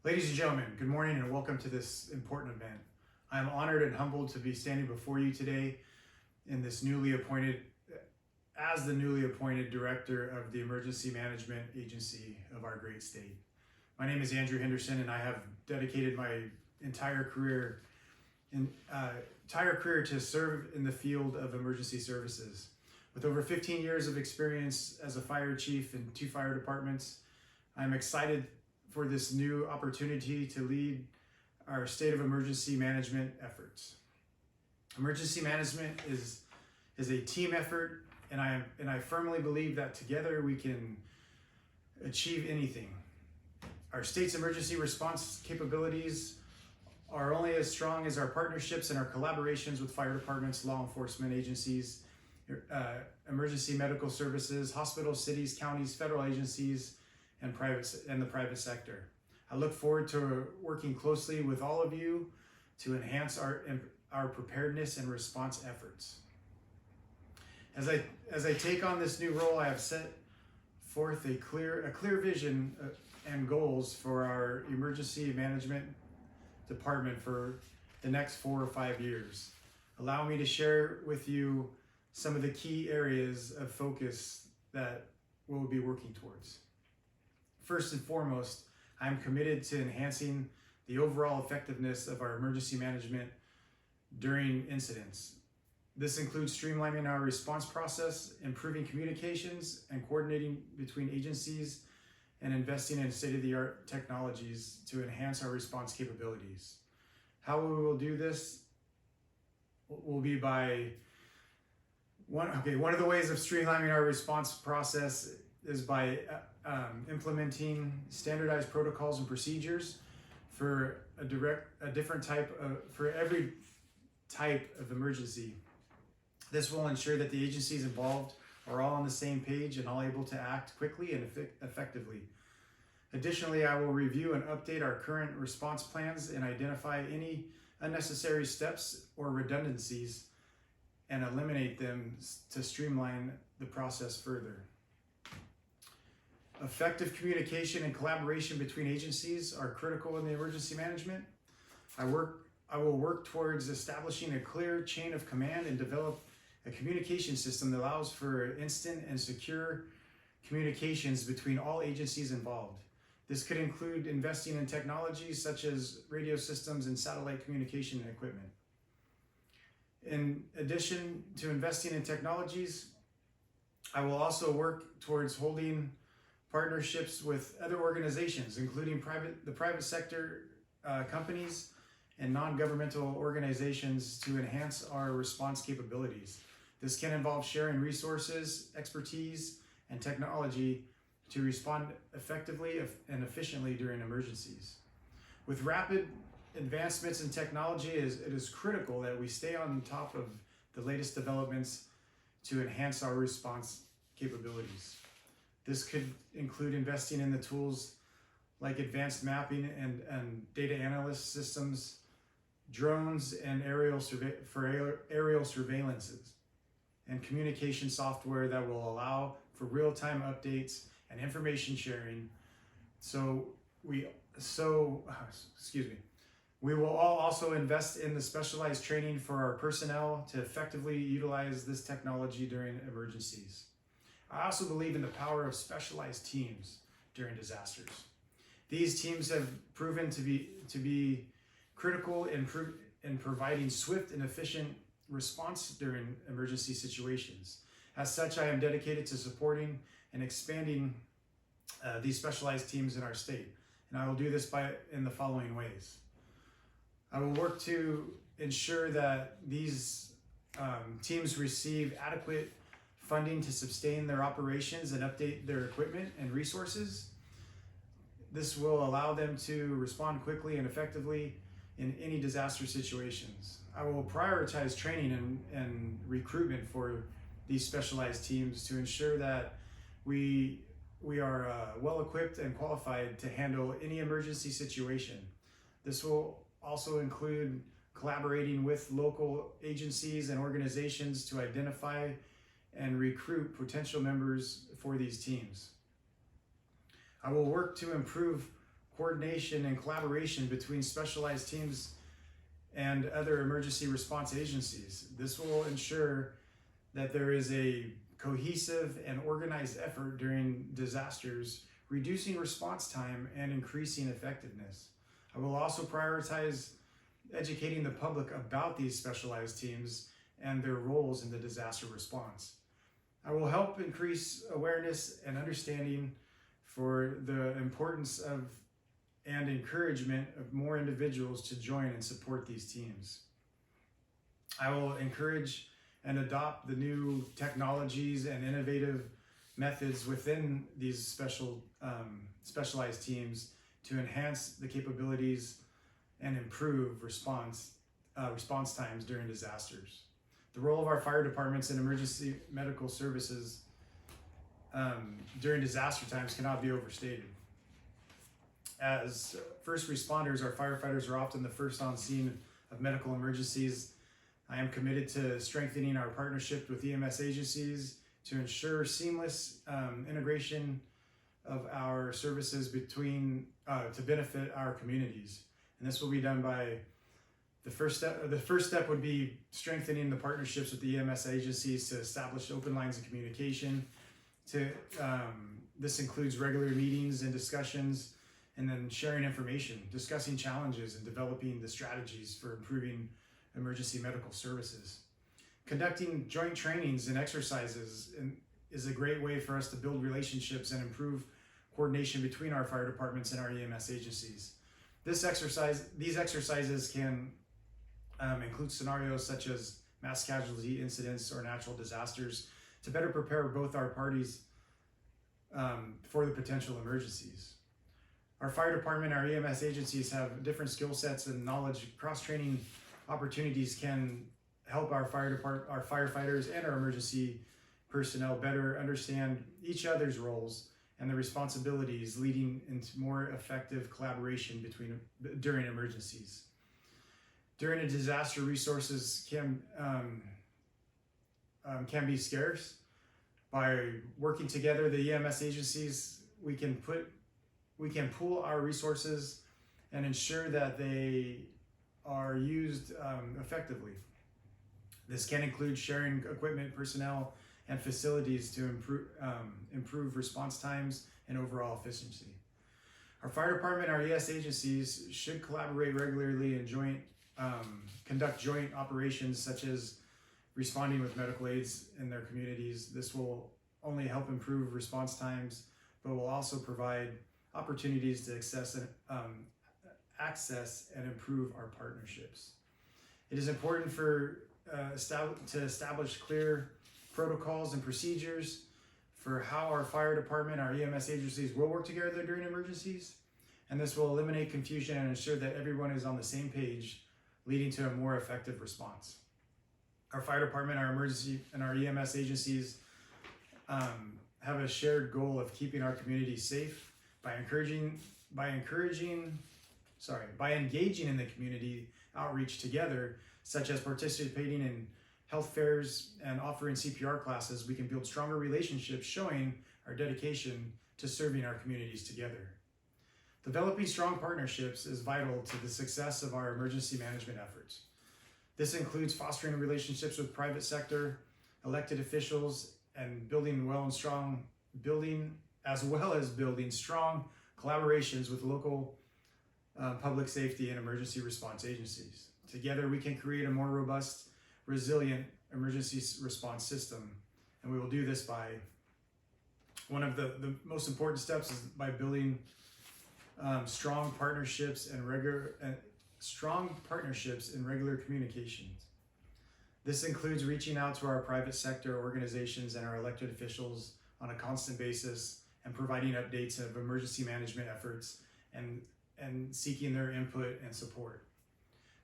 Ladies and gentlemen, good morning and welcome to this important event. I am honored and humbled to be standing before you today in this as the newly appointed director of the Emergency Management Agency of our great state. My name is Andrew Henderson, and I have dedicated my entire career to serve in the field of emergency services. With over 15 years of experience as a fire chief in 2 fire departments, I'm excited for this new opportunity to lead our state of emergency management efforts. Emergency management is a team effort, and I firmly believe that together we can achieve anything. Our state's emergency response capabilities are only as strong as our partnerships and our collaborations with fire departments, law enforcement agencies, emergency medical services, hospitals, cities, counties, federal agencies, and the private sector. I look forward to working closely with all of you to enhance our preparedness and response efforts. As I take on this new role, I have set forth a clear vision and goals for our emergency management department for the next 4 or 5 years. Allow me to share with you some of the key areas of focus that we'll be working towards. First and foremost, I'm committed to enhancing the overall effectiveness of our emergency management during incidents. This includes streamlining our response process, improving communications, and coordinating between agencies, and investing in state-of-the-art technologies to enhance our response capabilities. How we will do this will be by one of the ways of streamlining our response process is by implementing standardized protocols and procedures for for every type of emergency. This will ensure that the agencies involved are all on the same page and all able to act quickly and effectively. Additionally, I will review and update our current response plans and identify any unnecessary steps or redundancies and eliminate them to streamline the process further. Effective communication and collaboration between agencies are critical in the emergency management. I will work towards establishing a clear chain of command and develop a communication system that allows for instant and secure communications between all agencies involved. This could include investing in technologies such as radio systems and satellite communication equipment. In addition to investing in technologies, I will also work towards holding partnerships with other organizations, including the private sector companies and non-governmental organizations to enhance our response capabilities. This can involve sharing resources, expertise, and technology to respond effectively and efficiently during emergencies. With rapid advancements in technology, it is critical that we stay on top of the latest developments to enhance our response capabilities. This could include investing in the tools like advanced mapping and data analyst systems, drones, and aerial surveillances, and communication software that will allow for real-time updates and information sharing. We will all also invest in the specialized training for our personnel to effectively utilize this technology during emergencies. I also believe in the power of specialized teams during disasters. These teams have proven to be critical in providing swift and efficient response during emergency situations. As such, I am dedicated to supporting and expanding these specialized teams in our state, and I will do this in the following ways. I will work to ensure that these teams receive adequate funding to sustain their operations and update their equipment and resources. This will allow them to respond quickly and effectively in any disaster situations. I will prioritize training and recruitment for these specialized teams to ensure that we are well equipped and qualified to handle any emergency situation. This will also include collaborating with local agencies and organizations to identify and recruit potential members for these teams. I will work to improve coordination and collaboration between specialized teams and other emergency response agencies. This will ensure that there is a cohesive and organized effort during disasters, reducing response time and increasing effectiveness. I will also prioritize educating the public about these specialized teams and their roles in the disaster response. I will help increase awareness and understanding for the importance of and encouragement of more individuals to join and support these teams. I will encourage and adopt the new technologies and innovative methods within these specialized teams to enhance the capabilities and improve response times during disasters. The role of our fire departments and emergency medical services during disaster times cannot be overstated. As first responders, our firefighters are often the first on scene of medical emergencies. I am committed to strengthening our partnership with EMS agencies to ensure seamless integration of our services to benefit our communities. And this will be done by the first step would be strengthening the partnerships with the EMS agencies to establish open lines of communication. This includes regular meetings and discussions, and then sharing information, discussing challenges, and developing the strategies for improving emergency medical services. Conducting joint trainings and exercises is a great way for us to build relationships and improve coordination between our fire departments and our EMS agencies. These exercises can include scenarios such as mass casualty incidents or natural disasters to better prepare both our parties for the potential emergencies. Our fire department, our EMS agencies have different skill sets and knowledge. Cross-training opportunities can help our firefighters and our emergency personnel better understand each other's roles and the responsibilities, leading into more effective collaboration during emergencies. During a disaster, resources can be scarce. By working together, the EMS agencies, we can pool our resources and ensure that they are used effectively. This can include sharing equipment, personnel, and facilities to improve response times and overall efficiency. Our fire department, our ES agencies should collaborate regularly and conduct joint operations such as responding with medical aids in their communities. This will only help improve response times, but will also provide opportunities to access and improve our partnerships. It is important to establish clear protocols and procedures for how our fire department, our EMS agencies will work together during emergencies, and this will eliminate confusion and ensure that everyone is on the same page, leading to a more effective response. Our fire department, our emergency, and our EMS agencies have a shared goal of keeping our community safe by engaging in the community outreach together, such as participating in health fairs and offering CPR classes. We can build stronger relationships, showing our dedication to serving our communities together. Developing strong partnerships is vital to the success of our emergency management efforts. This includes fostering relationships with private sector, elected officials, and building strong collaborations with local public safety and emergency response agencies. Together, we can create a more robust, resilient emergency response system, and we will do this by one of the most important steps is by building strong partnerships and regular communications. This includes reaching out to our private sector organizations and our elected officials on a constant basis and providing updates of emergency management efforts and seeking their input and support.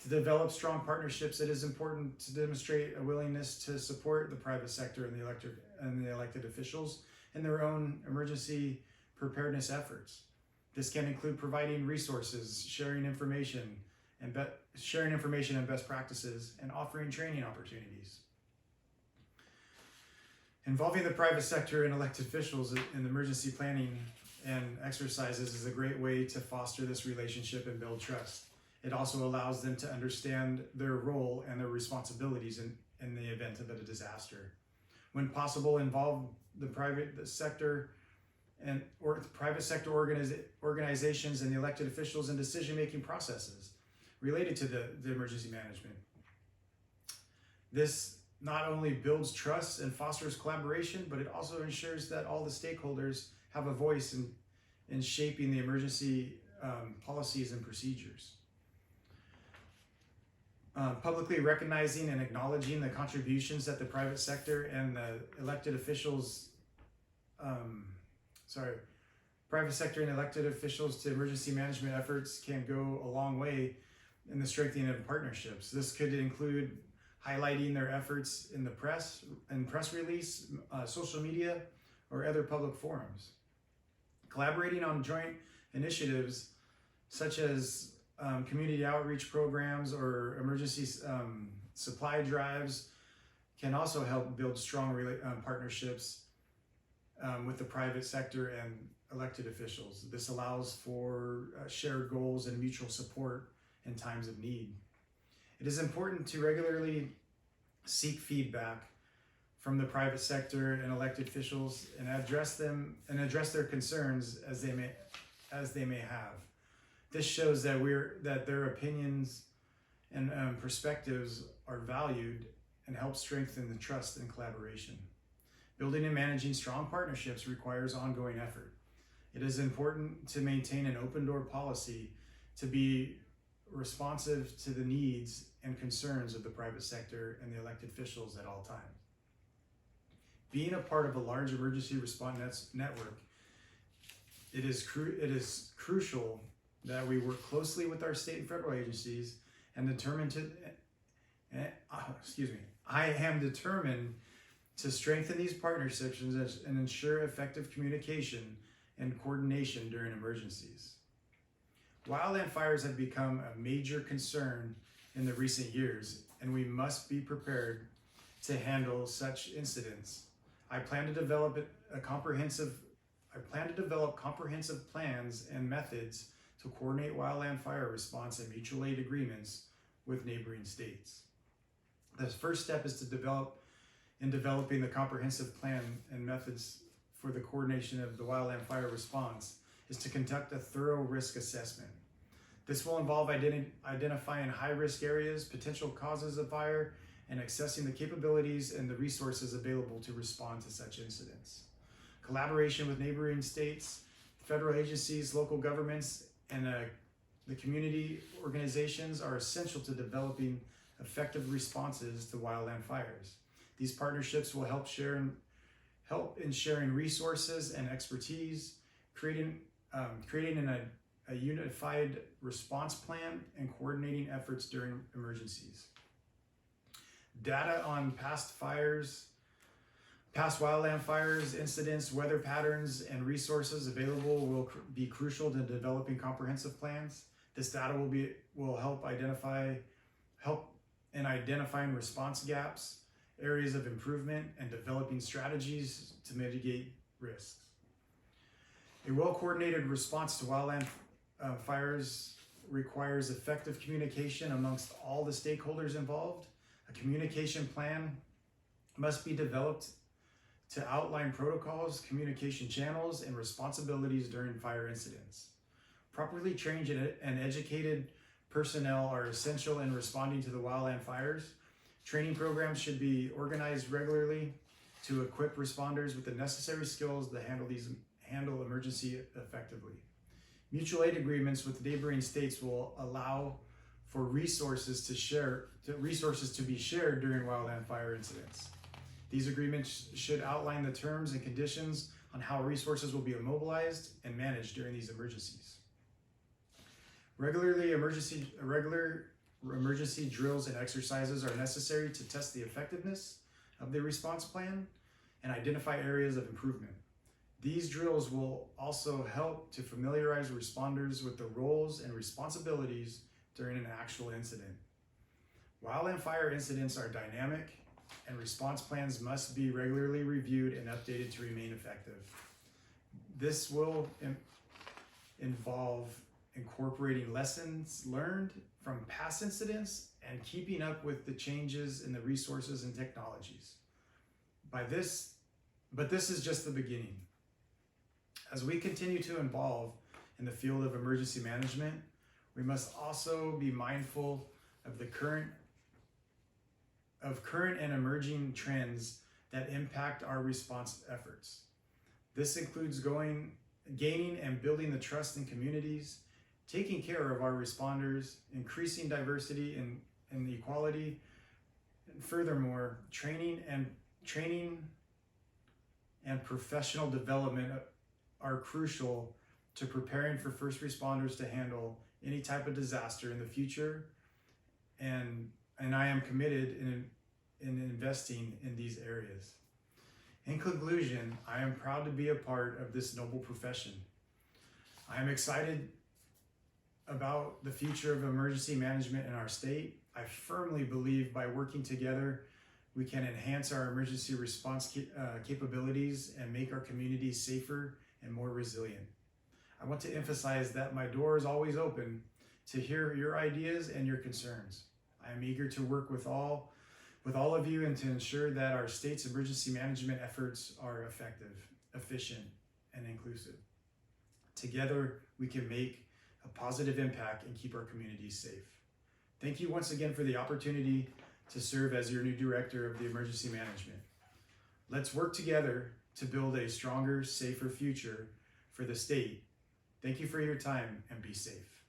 To develop strong partnerships, it is important to demonstrate a willingness to support the private sector and the elected officials in their own emergency preparedness efforts. This can include providing resources, sharing information and best practices, and offering training opportunities. Involving the private sector and elected officials in emergency planning and exercises is a great way to foster this relationship and build trust. It also allows them to understand their role and their responsibilities in the event of a disaster. When possible, involve the private sector organizations and the elected officials in decision-making processes related to the emergency management. This not only builds trust and fosters collaboration, but it also ensures that all the stakeholders have a voice in shaping the emergency policies and procedures. Publicly recognizing and acknowledging the contributions that the private sector and the elected officials, to emergency management efforts can go a long way in the strengthening of partnerships. This could include highlighting their efforts in the press release, social media, or other public forums. Collaborating on joint initiatives such as community outreach programs or emergency supply drives can also help build strong partnerships with the private sector and elected officials. This allows for shared goals and mutual support in times of need. It is important to regularly seek feedback from the private sector and elected officials and address their concerns as they may have. This shows that their opinions and perspectives are valued and help strengthen the trust and collaboration. Building and managing strong partnerships requires ongoing effort. It is important to maintain an open door policy to be responsive to the needs and concerns of the private sector and the elected officials at all times. Being a part of a large emergency response network, it is crucial that we work closely with our state and federal agencies and I am determined to strengthen these partnerships and ensure effective communication and coordination during emergencies. Wildland fires have become a major concern in the recent years, and we must be prepared to handle such incidents. I plan to develop comprehensive plans and methods to coordinate wildland fire response and mutual aid agreements with neighboring states. The first step is developing the comprehensive plan and methods for the coordination of the wildland fire response is to conduct a thorough risk assessment. This will involve identifying high-risk areas, potential causes of fire, and assessing the capabilities and the resources available to respond to such incidents. Collaboration with neighboring states, federal agencies, local governments, and the community organizations are essential to developing effective responses to wildland fires. These partnerships will help in sharing resources and expertise, creating a unified response plan, and coordinating efforts during emergencies. Data on past wildland fires, incidents, weather patterns, and resources available will be crucial to developing comprehensive plans. This data will help in identifying response gaps, areas of improvement, and developing strategies to mitigate risks. A well-coordinated response to wildland fires requires effective communication amongst all the stakeholders involved. A communication plan must be developed to outline protocols, communication channels, and responsibilities during fire incidents. Properly trained and educated personnel are essential in responding to the wildland fires. Training programs should be organized regularly to equip responders with the necessary skills to handle emergency effectively. Mutual aid agreements with neighboring states will allow for resources to be shared during wildland fire incidents. These agreements should outline the terms and conditions on how resources will be immobilized and managed during these emergencies. Regular emergency drills and exercises are necessary to test the effectiveness of the response plan and identify areas of improvement. These drills will also help to familiarize responders with the roles and responsibilities during an actual incident. Wildland fire incidents are dynamic, and response plans must be regularly reviewed and updated to remain effective. This will involve incorporating lessons learned from past incidents and keeping up with the changes in the resources and technologies. But this is just the beginning. As we continue to evolve in the field of emergency management, we must also be mindful of the current and emerging trends that impact our response efforts. This includes gaining and building the trust in communities, taking care of our responders, increasing diversity and equality, and furthermore, training and professional development are crucial to preparing for first responders to handle any type of disaster in the future. And I am committed in investing in these areas. In conclusion, I am proud to be a part of this noble profession. I am excited about the future of emergency management in our state. I firmly believe by working together, we can enhance our emergency response capabilities and make our communities safer and more resilient. I want to emphasize that my door is always open to hear your ideas and your concerns. I am eager to work with all of you and to ensure that our state's emergency management efforts are effective, efficient, and inclusive. Together, we can make a positive impact and keep our communities safe. Thank you once again for the opportunity to serve as your new director of the emergency management. Let's work together to build a stronger, safer future for the state. Thank you for your time and be safe.